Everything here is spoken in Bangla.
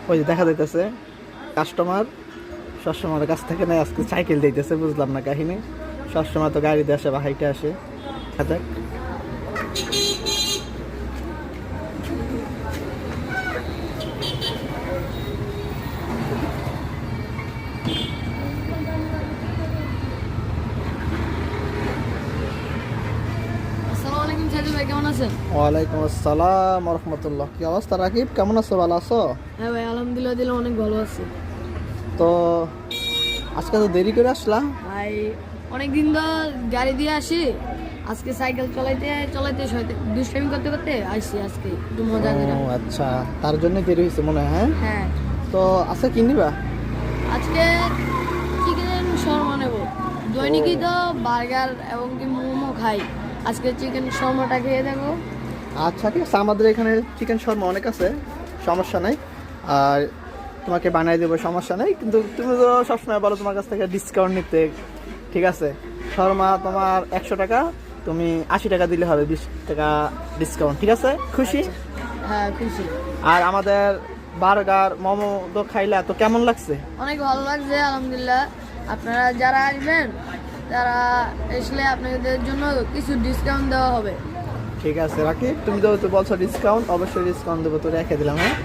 ওই যে দেখা যাইতেছে কাস্টমার সবসময়ের কাছ থেকে নেয়, আজকে সাইকেল দিতেছে, বুঝলাম না কাহিনী। সবসময় তো গাড়িতে আসে বা হাইটে আসে। যাক। আসসালামু আলাইকুম সাইদুল ভাই, কেমন আছেন? ওয়ালাইকুম আসসালাম রহমতুল্লাহ। কি অবস্থা রাকিব, কেমন আছো, ভালো আছো? হ্যাঁ ভাই, আলহামদুলিল্লাহ দিলে অনেক ভালো আছি। তো আজকে তো দেরি করে আসলা। ভাই অনেক দিন তো গাড়ি দিয়ে আসি, আজকে সাইকেল চলাইতে চলাইতে দুষ্টামি করতে করতে আসছি, আজকে একটু মজা করে। ও আচ্ছা, তার জন্য দেরি হয়েছে মনে হয়। হ্যাঁ, হ্যাঁ, তো আচ্ছা কি নিবা? আজকে চিকেন শর্মা নেব। দৈনিকই তো বার্গার এবং কি মোমো খাই, আজকে চিকেন শর্মাটা খেয়ে দেখো। আচ্ছা ঠিক আছে, আমাদের এখানে চিকেন শর্মা অনেক আছে, সমস্যা নাই। আর তোমাকে বানিয়ে দেবো, সমস্যা নেই। কিন্তু তুমি তো সবসময় বলো তোমার কাছ থেকে ডিসকাউন্ট নিতে। ঠিক আছে, শর্মা তোমার 100 টাকা, তুমি 80 টাকা দিলে হবে, 20 টাকা ডিসকাউন্ট। ঠিক আছে, খুশি? হ্যাঁ খুশি। আর আমাদের বার্গার মোমো তো খাইলা, তো কেমন লাগছে? অনেক ভালো লাগছে আলহামদুলিল্লাহ। আপনারা যারা আসবেন তারা আসলে আপনাদের জন্য কিছু ডিসকাউন্ট দেওয়া হবে। ঠিক আছে রাখি, তুমি তো বলছো ডিসকাউন্ট, অবশ্যই ডিসকাউন্ট দেবো, তো রেখে দিলাম। হ্যাঁ।